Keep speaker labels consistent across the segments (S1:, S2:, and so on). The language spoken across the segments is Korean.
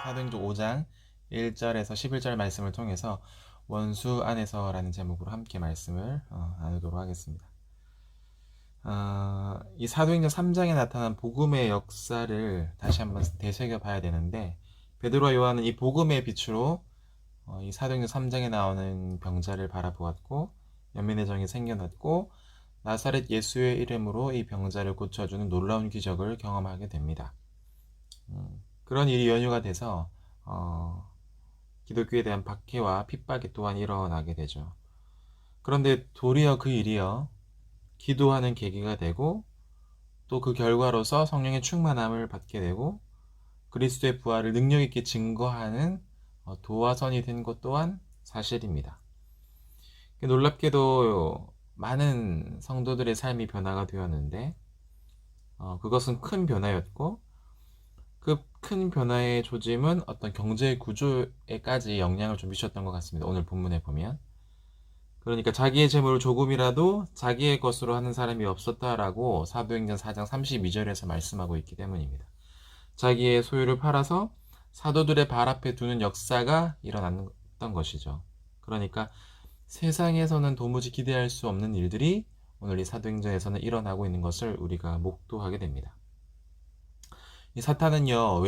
S1: 사도행전 5장 1절에서 11절 말씀을 통해서 원수 안에서라는 제목으로 함께 말씀을 나누도록 하겠습니다. 이 사도행전 3장에 나타난 복음의 역사를 다시 한번 되새겨 봐야 되는데, 베드로와 요한은 이 복음의 빛으로 이 사도행전 3장에 나오는 병자를 바라보았고, 연민의 정이 생겨났고, 나사렛 예수의 이름으로 이 병자를 고쳐주는 놀라운 기적을 경험하게 됩니다. 그런 일이 연유가 돼서 기독교에 대한 박해와 핍박이 또한 일어나게 되죠. 그런데 도리어 그 일이요, 기도하는 계기가 되고, 또 그 결과로서 성령의 충만함을 받게 되고, 그리스도의 부활을 능력 있게 증거하는 도화선이 된 것 또한 사실입니다. 놀랍게도 많은 성도들의 삶이 변화가 되었는데, 그것은 큰 변화였고, 그 큰 변화의 조짐은 어떤 경제 구조에까지 영향을 좀 미쳤던 것 같습니다. 오늘 본문에 보면. 그러니까 자기의 재물을 조금이라도 자기의 것으로 하는 사람이 없었다라고 사도행전 4장 32절에서 말씀하고 있기 때문입니다. 자기의 소유를 팔아서 사도들의 발 앞에 두는 역사가 일어났던 것이죠. 그러니까 세상에서는 도무지 기대할 수 없는 일들이 오늘 이 사도행전에서는 일어나고 있는 것을 우리가 목도하게 됩니다. 이 사탄은요,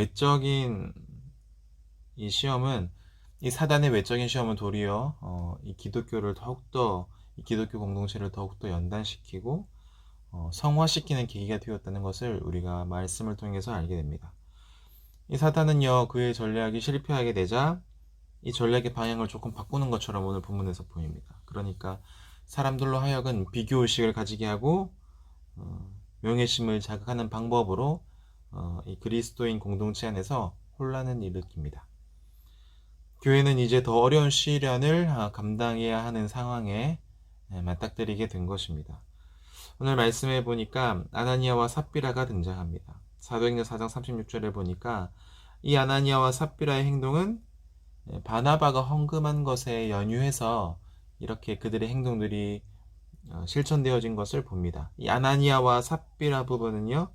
S1: 이 시험은 이 사단의 외적인 시험은 도리어 이 기독교를 더욱더, 이 기독교 공동체를 더욱더 연단시키고 성화시키는 계기가 되었다는 것을 우리가 말씀을 통해서 알게 됩니다. 이 사탄은요, 그의 전략이 실패하게 되자 이 전략의 방향을 조금 바꾸는 것처럼 오늘 본문에서 보입니다. 그러니까 사람들로 하여금 비교의식을 가지게 하고 명예심을 자극하는 방법으로 이 그리스도인 공동체 안에서 혼란을 일으킵니다. 교회는 이제 더 어려운 시련을 감당해야 하는 상황에 맞닥뜨리게 된 것입니다. 오늘 말씀해 보니까 아나니아와 삽비라가 등장합니다. 사도행전 4장 36절에 보니까 이 아나니아와 삽비라의 행동은 바나바가 헌금한 것에 연유해서 이렇게 그들의 행동들이 실천되어진 것을 봅니다. 이 아나니아와 삽비라 부분은요,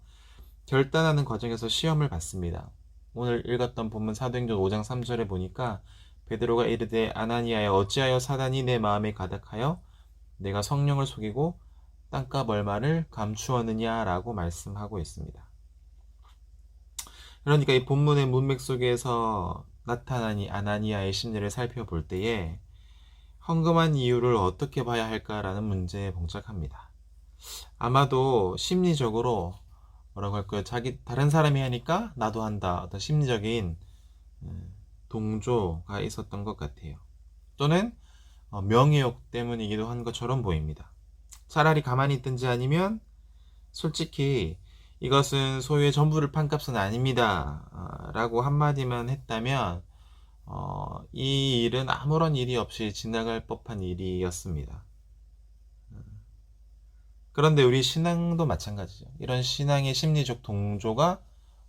S1: 결단하는 과정에서 시험을 받습니다. 오늘 읽었던 본문 사도행전 5장 3절에 보니까 베드로가 이르되 아나니아여 어찌하여 사단이 내 마음에 가득하여 내가 성령을 속이고 땅값 얼마를 감추었느냐라고 말씀하고 있습니다. 그러니까 이 본문의 문맥 속에서 나타난 이 아나니아의 심리를 살펴볼 때에 헌금한 이유를 어떻게 봐야 할까라는 문제에 봉착합니다. 아마도 심리적으로 뭐라고 할까요? 다른 사람이 하니까 나도 한다. 어떤 심리적인 동조가 있었던 것 같아요. 또는 명예욕 때문이기도 한 것처럼 보입니다. 차라리 가만히 있든지 아니면 솔직히 이것은 소유의 전부를 판 값은 아닙니다. 라고 한마디만 했다면 이 일은 아무런 일이 없이 지나갈 법한 일이었습니다. 그런데 우리 신앙도 마찬가지죠. 이런 신앙의 심리적 동조가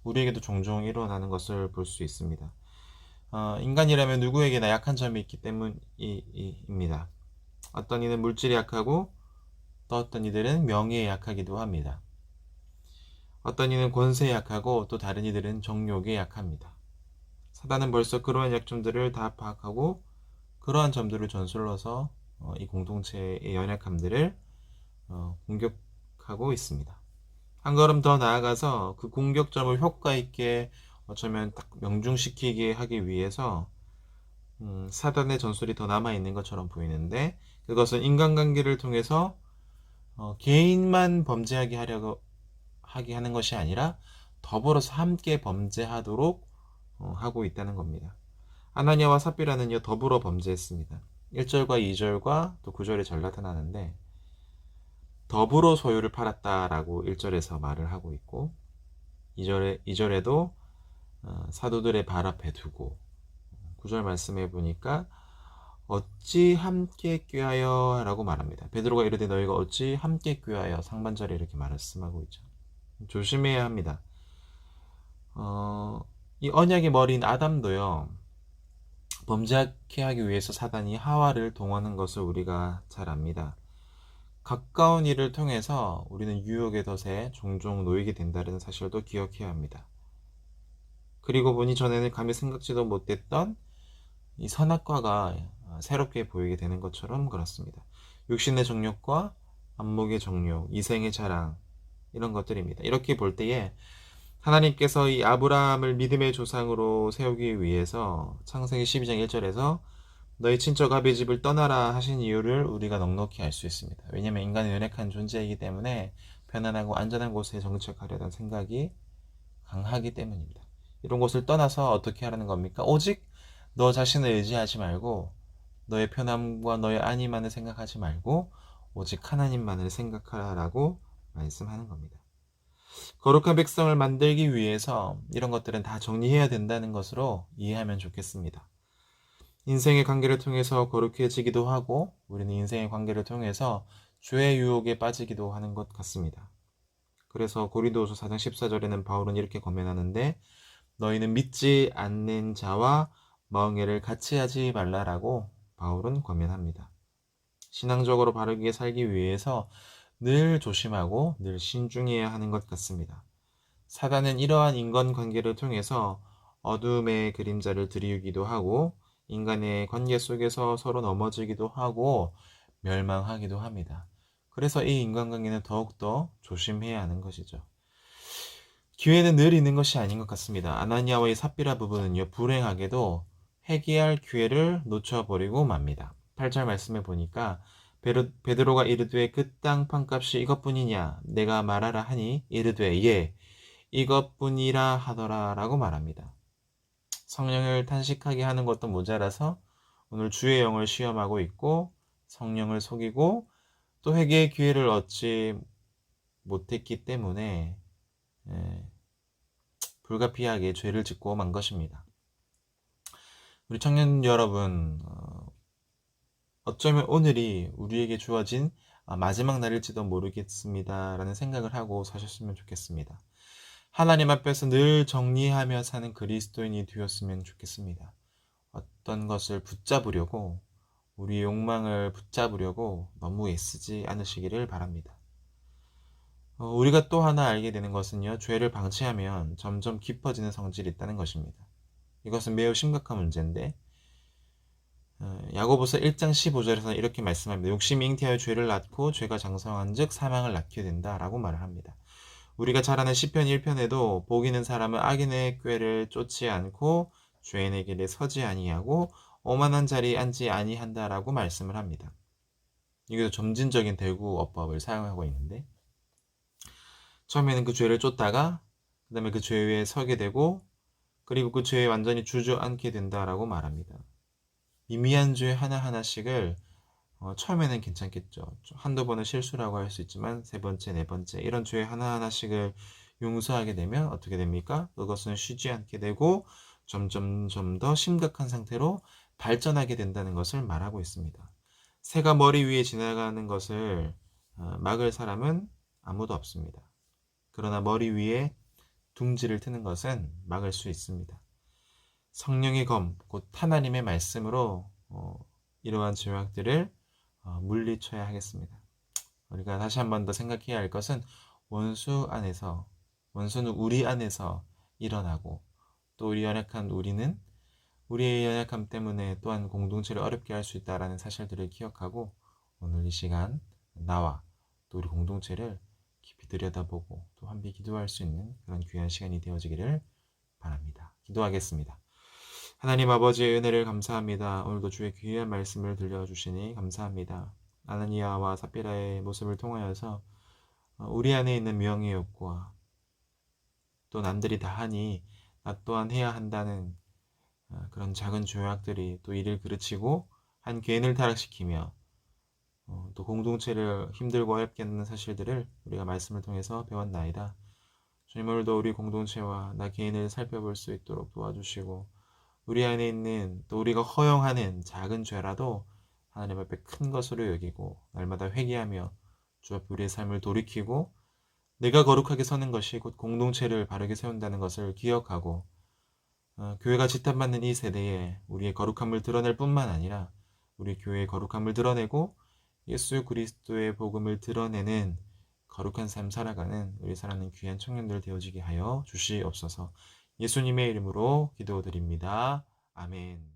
S1: 우리에게도 종종 일어나는 것을 볼 수 있습니다. 인간이라면 누구에게나 약한 점이 있기 때문입니다. 어떤 이는 물질이 약하고 또 어떤 이들은 명예에 약하기도 합니다. 어떤 이는 권세에 약하고 또 다른 이들은 정욕에 약합니다. 사단은 벌써 그러한 약점들을 다 파악하고 그러한 점들을 전술로서 이 공동체의 연약함들을 공격하고 있습니다. 한 걸음 더 나아가서 그 공격점을 효과 있게 어쩌면 딱 명중시키게 하기 위해서 사단의 전술이 더 남아있는 것처럼 보이는데, 그것은 인간관계를 통해서 개인만 범죄하게 하게 하는 것이 아니라 더불어서 함께 범죄하도록 하고 있다는 겁니다. 아나니아와 삽비라는요, 더불어 범죄했습니다. 1절과 2절과 또 9절에 잘 나타나는데, 더불어 소유를 팔았다라고 1절에서 말을 하고 있고, 2절에도 사도들의 발 앞에 두고, 9절 말씀해 보니까 어찌 함께 꾀하여 라고 말합니다. 베드로가 이르되 너희가 어찌 함께 꾀하여, 상반절에 이렇게 말씀하고 있죠. 조심해야 합니다. 이 언약의 머리인 아담도요, 범죄하게 하기 위해서 사단이 하와를 동원한 것을 우리가 잘 압니다. 가까운 일을 통해서 우리는 유혹의 덫에 종종 놓이게 된다는 사실도 기억해야 합니다. 그리고 보니 전에는 감히 생각지도 못했던 이 선악과가 새롭게 보이게 되는 것처럼 그렇습니다. 육신의 정욕과 안목의 정욕, 이생의 자랑 이런 것들입니다. 이렇게 볼 때에 하나님께서 이 아브라함을 믿음의 조상으로 세우기 위해서 창세기 12장 1절에서 너희 친척 아비 집을 떠나라 하신 이유를 우리가 넉넉히 알 수 있습니다. 왜냐하면 인간은 연약한 존재이기 때문에 편안하고 안전한 곳에 정착하려던 생각이 강하기 때문입니다. 이런 곳을 떠나서 어떻게 하라는 겁니까? 오직 너 자신을 의지하지 말고 너의 편함과 너의 안위만을 생각하지 말고 오직 하나님만을 생각하라고 말씀하는 겁니다. 거룩한 백성을 만들기 위해서 이런 것들은 다 정리해야 된다는 것으로 이해하면 좋겠습니다. 인생의 관계를 통해서 거룩해지기도 하고 우리는 인생의 관계를 통해서 죄의 유혹에 빠지기도 하는 것 같습니다. 그래서 고린도후서 4장 14절에는 바울은 이렇게 권면하는데 너희는 믿지 않는 자와 멍해를 같이 하지 말라라고 바울은 권면합니다. 신앙적으로 바르게 살기 위해서 늘 조심하고 늘 신중해야 하는 것 같습니다. 사단은 이러한 인간관계를 통해서 어둠의 그림자를 드리우기도 하고 인간의 관계 속에서 서로 넘어지기도 하고 멸망하기도 합니다. 그래서 이 인간관계는 더욱더 조심해야 하는 것이죠. 기회는 늘 있는 것이 아닌 것 같습니다. 아나니아와의 삽비라 부부는요, 불행하게도 회개할 기회를 놓쳐버리고 맙니다. 8절 말씀해 보니까 베드로가 이르되 그 땅 판값이 이것뿐이냐 내가 말하라 하니 이르되 예 이것뿐이라 하더라 라고 말합니다. 성령을 탄식하게 하는 것도 모자라서 오늘 주의 영을 시험하고 있고 성령을 속이고 또 회개의 기회를 얻지 못했기 때문에 불가피하게 죄를 짓고 만 것입니다. 우리 청년 여러분, 어쩌면 오늘이 우리에게 주어진 마지막 날일지도 모르겠습니다 라는 생각을 하고 사셨으면 좋겠습니다. 하나님 앞에서 늘 정리하며 사는 그리스도인이 되었으면 좋겠습니다. 어떤 것을 붙잡으려고 우리 욕망을 붙잡으려고 너무 애쓰지 않으시기를 바랍니다. 우리가 또 하나 알게 되는 것은요, 죄를 방치하면 점점 깊어지는 성질이 있다는 것입니다. 이것은 매우 심각한 문제인데 야고보서 1장 15절에서 이렇게 말씀합니다. 욕심이 잉태하여 죄를 낳고 죄가 장성한 즉 사망을 낳게 된다라고 말을 합니다. 우리가 잘 아는 시편 1편에도 복 있는 사람은 악인의 꾀를 쫓지 않고 죄인의 길에 서지 아니하고 오만한 자리에 앉지 아니한다라고 말씀을 합니다. 이게 점진적인 대구 어법을 사용하고 있는데 처음에는 그 죄를 쫓다가 그 다음에 그 죄 위에 서게 되고 그리고 그 죄에 완전히 주저앉게 된다라고 말합니다. 미미한 죄 하나하나씩을 처음에는 괜찮겠죠. 한두 번은 실수라고 할 수 있지만 세 번째, 네 번째 이런 죄 하나하나씩을 용서하게 되면 어떻게 됩니까? 그것은 쉬지 않게 되고 점점 더 심각한 상태로 발전하게 된다는 것을 말하고 있습니다. 새가 머리 위에 지나가는 것을 막을 사람은 아무도 없습니다. 그러나 머리 위에 둥지를 트는 것은 막을 수 있습니다. 성령의 검, 곧 하나님의 말씀으로 이러한 죄악들을 물리쳐야 하겠습니다. 우리가 다시 한 번 더 생각해야 할 것은 원수는 우리 안에서 일어나고 또 우리는 우리의 연약함 때문에 또한 공동체를 어렵게 할 수 있다는 사실들을 기억하고 오늘 이 시간 나와 또 우리 공동체를 깊이 들여다보고 또 환비 기도할 수 있는 그런 귀한 시간이 되어지기를 바랍니다. 기도하겠습니다. 하나님 아버지의 은혜를 감사합니다. 오늘도 주의 귀한 말씀을 들려주시니 감사합니다. 아나니아와 삽비라의 모습을 통하여서 우리 안에 있는 명예 욕구와 또 남들이 다 하니 나 또한 해야 한다는 그런 작은 죄악들이 또 이를 그르치고 한 개인을 타락시키며 또 공동체를 힘들고 어렵게 하는 사실들을 우리가 말씀을 통해서 배웠나이다. 주님 오늘도 우리 공동체와 나 개인을 살펴볼 수 있도록 도와주시고 우리 안에 있는 또 우리가 허용하는 작은 죄라도 하나님 앞에 큰 것으로 여기고 날마다 회개하며 주 앞에 우리의 삶을 돌이키고 내가 거룩하게 서는 것이 곧 공동체를 바르게 세운다는 것을 기억하고 교회가 지탄받는 이 세대에 우리의 거룩함을 드러낼 뿐만 아니라 우리 교회의 거룩함을 드러내고 예수 그리스도의 복음을 드러내는 거룩한 삶 살아가는 우리 사랑하는 귀한 청년들 되어지게 하여 주시옵소서. 예수님의 이름으로 기도드립니다. 아멘.